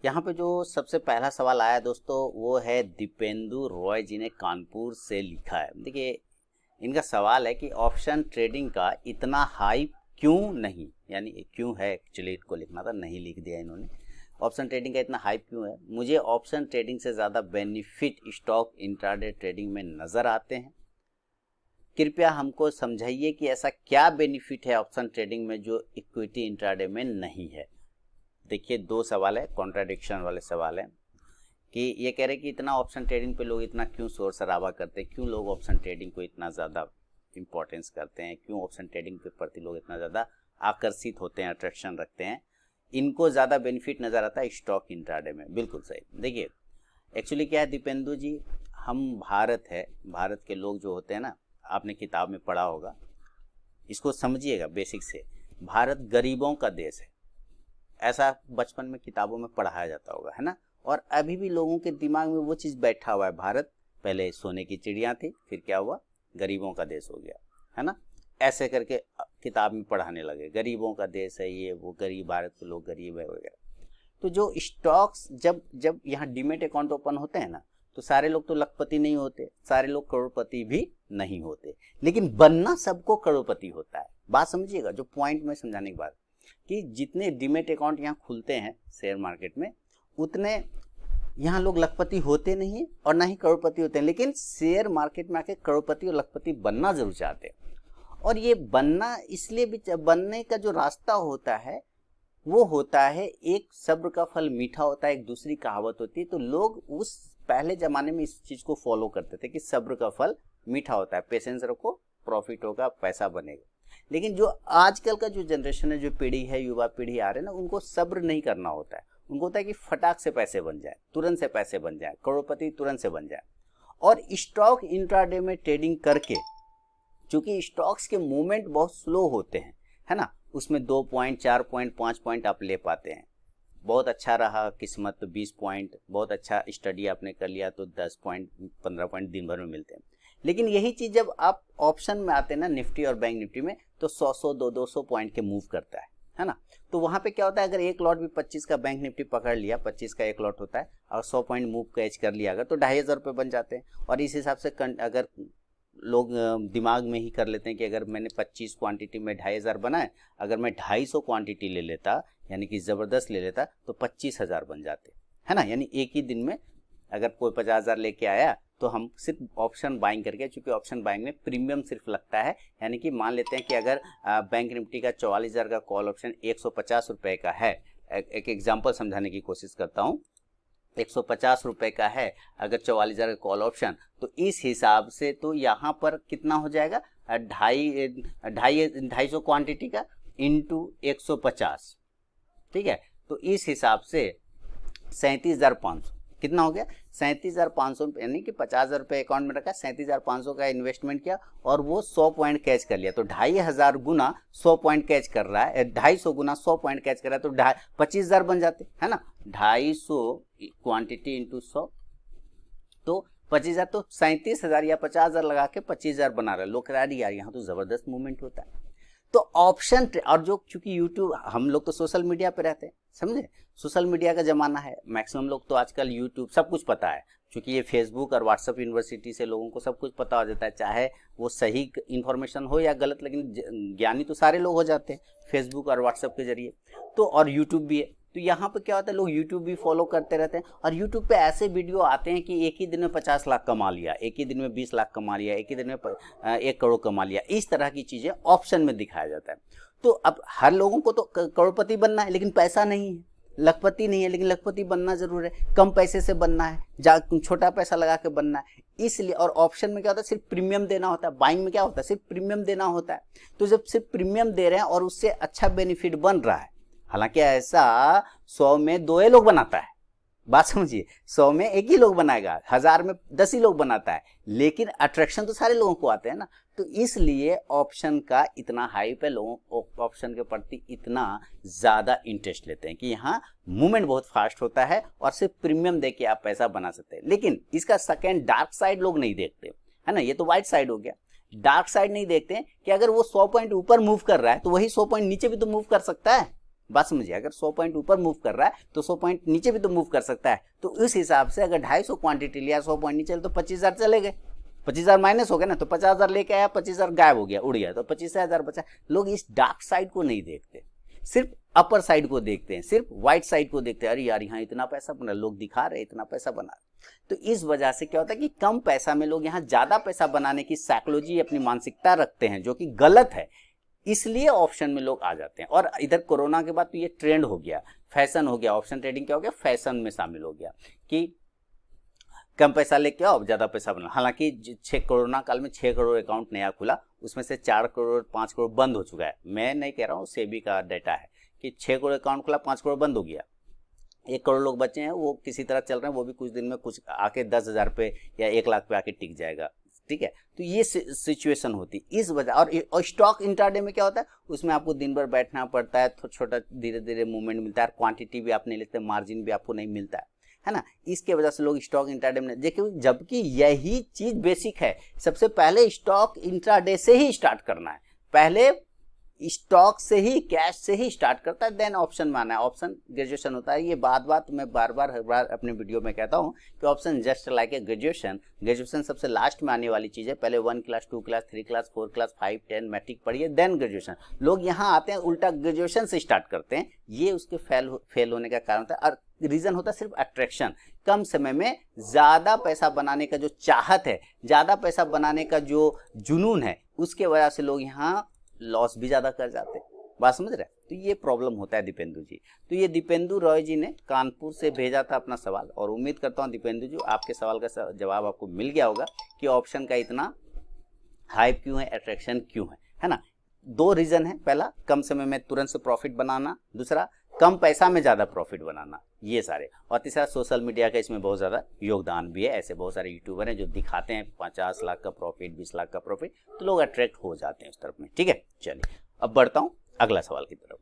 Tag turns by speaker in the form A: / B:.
A: यहाँ पे जो सबसे पहला सवाल आया दोस्तों वो है दीपेंदु रॉय जी ने कानपुर से लिखा है। देखिए इनका सवाल है कि ऑप्शन ट्रेडिंग का इतना हाइप क्यों नहीं, यानी क्यों है, एक्चुअली इनको लिखना था, नहीं लिख दिया इन्होंने। ऑप्शन ट्रेडिंग का इतना हाइप क्यों है? मुझे ऑप्शन ट्रेडिंग से ज़्यादा बेनिफिट स्टॉक इंट्राडे ट्रेडिंग में नज़र आते हैं। कृपया हमको समझाइए कि ऐसा क्या बेनिफिट है ऑप्शन ट्रेडिंग में जो इक्विटी इंट्राडे में नहीं है। देखिए दो सवाल है, कॉन्ट्राडिक्शन वाले सवाल है कि ये कह रहे हैं कि इतना ऑप्शन ट्रेडिंग पे लोग इतना क्यों शोर शराबा करते हैं, क्यों लोग ऑप्शन ट्रेडिंग को इतना ज़्यादा इंपॉर्टेंस करते हैं, क्यों ऑप्शन ट्रेडिंग के प्रति लोग इतना ज़्यादा आकर्षित होते हैं, अट्रैक्शन रखते हैं, इनको ज़्यादा बेनिफिट नज़र आता है स्टॉक इंट्राडे में। बिल्कुल सही। देखिए एक्चुअली क्या है दीपेंदु जी, हम भारत है, भारत के लोग जो होते हैं ना, आपने किताब में पढ़ा होगा, इसको समझिएगा बेसिक से, भारत गरीबों का देश है, ऐसा बचपन में किताबों में पढ़ाया जाता होगा, है ना। और अभी भी लोगों के दिमाग में वो चीज़ बैठा हुआ है, भारत पहले सोने की चिड़िया थी, फिर क्या हुआ, गरीबों का देश हो गया, है ना। ऐसे करके किताब में पढ़ाने लगे, गरीबों का देश है ये वो, गरीब, भारत के लोग गरीब है वगैरह। तो जो स्टॉक्स जब जब यहाँ डीमेट अकाउंट ओपन होते हैं ना, तो सारे लोग तो लखपति नहीं होते, सारे लोग करोड़पति भी नहीं होते, लेकिन बनना सबको करोड़पति होता है। बात समझिएगा, जो पॉइंट में समझाने के बाद कि जितने डीमेट अकाउंट यहाँ खुलते हैं शेयर मार्केट में, उतने यहाँ लोग लखपति होते नहीं हैं और ना ही करोड़पति होते हैं, लेकिन शेयर मार्केट में आके करोड़पति और लखपति बनना जरूर चाहते हैं। और ये बनना इसलिए भी, बनने का जो रास्ता होता है वो होता है, एक सब्र का फल मीठा होता है, एक दूसरी कहावत होती है। तो लोग उस पहले जमाने में इस चीज को फॉलो करते थे कि सब्र का फल मीठा होता है, पेशेंस रखो, प्रॉफिट होगा, पैसा बनेगा। लेकिन जो आजकल का जो जनरेशन है, जो पीढ़ी है, युवा पीढ़ी आ रहे हैं ना, उनको सब्र नहीं करना होता है। उनको होता है कि फटाक से पैसे बन जाए, तुरंत से पैसे बन जाए, करोड़पति तुरंत से बन जाए। और स्टॉक इंट्राडे में ट्रेडिंग करके, चूंकि स्टॉक्स के मूवमेंट बहुत स्लो होते हैं, है ना, उसमें 2 पॉइंट, 4 पॉइंट, 5 पॉइंट आप ले पाते हैं। बहुत अच्छा रहा किस्मत तो 20 पॉइंट, बहुत अच्छा स्टडी आपने कर लिया तो 10 पॉइंट, 15 पॉइंट दिन भर में मिलते हैं। लेकिन यही चीज जब आप ऑप्शन में आते हैं ना, निफ्टी और बैंक निफ्टी में, तो 100-100, 200 पॉइंट के मूव करता है ना। तो वहां पे क्या होता है, अगर एक लॉट भी 25 का बैंक निफ्टी पकड़ लिया, 25 का एक लॉट होता है, और 100 पॉइंट मूव कैच कर लिया अगर, तो 2500 रुपये बन जाते हैं। और इस हिसाब से अगर लोग दिमाग में ही कर लेते हैं कि अगर मैंने 25 क्वांटिटी में 2500 बनाए, अगर मैं 250 क्वांटिटी ले लेता, यानी कि ज़बरदस्त ले लेता, तो 25,000 बन जाते, है ना। यानी एक ही दिन में अगर कोई 50,000 लेके आया, तो हम सिर्फ ऑप्शन बाइंग करके, चूंकि ऑप्शन बाइंग में प्रीमियम सिर्फ लगता है, यानी कि मान लेते हैं कि अगर बैंक निफ्टी का 44,000 का कॉल ऑप्शन 150 रुपये का है, एक एग्जाम्पल समझाने की कोशिश करता हूँ, 150 रुपये का है अगर 44,000 का कॉल ऑप्शन, तो इस हिसाब से तो यहाँ पर कितना हो जाएगा, 250 क्वांटिटी का इंटू 150, ठीक है। तो इस हिसाब से 37,500 कितना हो गया, 37,500, यानी कि 50,000 रुपये अकाउंट में रखा, 37,500 का इन्वेस्टमेंट किया और वो 100 पॉइंट कैच कर लिया। तो 2,500 गुना 100 पॉइंट कैच कर रहा है, 250 गुना 100 पॉइंट कैच कर रहा है, तो 25,000 बन जाते, है ना। 250 क्वांटिटी इंटू 100, तो 25,000, तो 37,000 या 50,000 लगा के 25,000 बना रहे लोग, कह रहे यार यहाँ तो जबरदस्त मूवमेंट होता है। तो ऑप्शन, और जो चूंकि यूट्यूब, हम लोग तो सोशल मीडिया पे रहते हैं, समझे, सोशल मीडिया का जमाना है, मैक्सिमम लोग तो आजकल यूट्यूब सब कुछ पता है, क्योंकि ये फेसबुक और व्हाट्सएप यूनिवर्सिटी से लोगों को सब कुछ पता हो जाता है, चाहे वो सही इन्फॉर्मेशन हो या गलत, लेकिन ज्ञानी तो सारे लोग हो जाते हैं फेसबुक और व्हाट्सएप के जरिए। तो और यूट्यूब भी है, तो यहाँ पे क्या होता है, लोग यूट्यूब भी फॉलो करते रहते हैं, और यूट्यूब पे ऐसे वीडियो आते हैं कि एक ही दिन में 50 लाख कमा लिया, एक ही दिन में 20 लाख कमा लिया, एक ही दिन में 1 करोड़ कमा लिया, इस तरह की चीज़ें ऑप्शन में दिखाया जाता है। तो अब हर लोगों को तो करोड़पति बनना है, लेकिन पैसा नहीं है, लखपति नहीं है, लेकिन लखपति बनना जरूर है, कम पैसे से बनना है, छोटा पैसा लगा के बनना है, इसलिए। और ऑप्शन में क्या होता है, सिर्फ प्रीमियम देना होता है, बाइंग में क्या होता है, सिर्फ प्रीमियम देना होता है। तो जब सिर्फ प्रीमियम दे रहे हैं और उससे अच्छा बेनिफिट बन रहा है, हालांकि ऐसा 100 में 2 लोग बनाता है, बात समझिए, 100 में 1 ही लोग बनाएगा, 1000 में 10 ही लोग बनाता है, लेकिन अट्रैक्शन तो सारे लोगों को आते हैं ना। तो इसलिए ऑप्शन का इतना हाइप है, लोगों ऑप्शन के प्रति इतना ज्यादा इंटरेस्ट लेते हैं कि यहाँ मूवमेंट बहुत फास्ट होता है और सिर्फ प्रीमियम दे के आप पैसा बना सकते हैं। लेकिन इसका सेकेंड डार्क साइड लोग नहीं देखते, है ना, ये तो व्हाइट साइड हो गया। डार्क साइड नहीं देखते कि अगर वो 100 पॉइंट ऊपर मूव कर रहा है तो वही 100 पॉइंट नीचे भी तो मूव कर सकता है, बात समझिए, अगर 100 पॉइंट ऊपर मूव कर रहा है तो 100 पॉइंट नीचे भी तो मूव कर सकता है। तो इस हिसाब से अगर 250 क्वांटिटी लिया, 100 पॉइंट नीचे तो 25,000 चले गए, 25,000 माइनस हो गया ना, तो 50,000 लेके आया, 25,000 गायब हो गया, उड़ गया, तो 25,000 बचा। लोग इस डार्क साइड को नहीं देखते, सिर्फ अपर साइड को देखते हैं, सिर्फ व्हाइट साइड को देखते हैं, अरे यार यहाँ इतना पैसा बना, लोग दिखा रहे इतना पैसा बना। तो इस वजह से क्या होता है कि कम पैसा में लोग यहाँ ज्यादा पैसा बनाने की साइकोलॉजी, अपनी मानसिकता रखते हैं, जो कि गलत है। इसलिए ऑप्शन में लोग आ जाते हैं। और इधर कोरोना के बाद तो ये ट्रेंड हो गया, फैशन हो गया, ऑप्शन ट्रेडिंग क्या हो गया, फैशन में शामिल हो गया कि कम पैसा लेके आओ, ज्यादा पैसा बना। हालांकि 6 कोरोना काल में 6 करोड़ अकाउंट नया खुला, उसमें से 4 करोड़ 5 करोड़ बंद हो चुका है। मैं नहीं कह रहा हूँ, सेबी का डाटा है कि 6 करोड़ अकाउंट खुला, 5 करोड़ बंद हो गया, 1 करोड़ लोग बचे हैं, वो किसी तरह चल रहे हैं, वो भी कुछ दिन में कुछ आके 10,000 पे या 1 लाख पे आके टिक जाएगा, ठीक है। तो ये सिचुएशन होती इस वजह। और स्टॉक इंट्राडे में क्या होता है, उसमें आपको दिन भर बैठना पड़ता है, तो छोटा धीरे धीरे मूवमेंट मिलता है, क्वांटिटी भी आप नहीं लेते, मार्जिन भी आपको नहीं मिलता है ना। इसके वजह से लोग स्टॉक इंट्राडे में देखिए, जबकि यही चीज बेसिक है। सबसे पहले स्टॉक इंट्राडे से ही स्टार्ट करना है, पहले स्टॉक से ही, कैश से ही स्टार्ट करता है, देन ऑप्शन में आना है। ऑप्शन ग्रेजुएशन होता है। ये बात मैं बार बार हर बार अपने वीडियो में कहता हूँ कि option just like a graduation. Graduation सबसे लास्ट में आने वाली चीज है। पहले 1 class, 2 class, 3 class, 4 class, 5, 10 matric पढ़िए, देन ग्रेजुएशन। लोग यहाँ आते हैं उल्टा ग्रेजुएशन से स्टार्ट करते हैं, ये उसके फेल होने का कारण होता है। और रीजन होता है सिर्फ अट्रैक्शन, कम समय में ज्यादा पैसा बनाने का जो चाहत है, ज्यादा पैसा बनाने का जो जुनून है, उसके वजह से लोग यहाँ लॉस भी ज्यादा कर जाते हैं। बात समझ रहे हैं? तो ये प्रॉब्लम होता है दीपेंदु जी। तो ये दीपेंदु रॉय जी ने कानपुर से भेजा था अपना सवाल, और उम्मीद करता हूँ दीपेंदु जी आपके सवाल का जवाब आपको मिल गया होगा कि ऑप्शन का इतना हाइप क्यों है, अट्रैक्शन क्यों है ना। 2 रीजन है, पहला कम समय में तुरंत से प्रॉफिट बनाना, दूसरा कम पैसा में ज्यादा प्रॉफिट बनाना, ये सारे। और तीसरा सोशल मीडिया का इसमें बहुत ज्यादा योगदान भी है। ऐसे बहुत सारे यूट्यूबर हैं जो दिखाते हैं 50 लाख का प्रॉफिट, 20 लाख का प्रॉफिट, तो लोग अट्रैक्ट हो जाते हैं उस तरफ में, ठीक है। चलिए अब बढ़ता हूं अगला सवाल की तरफ।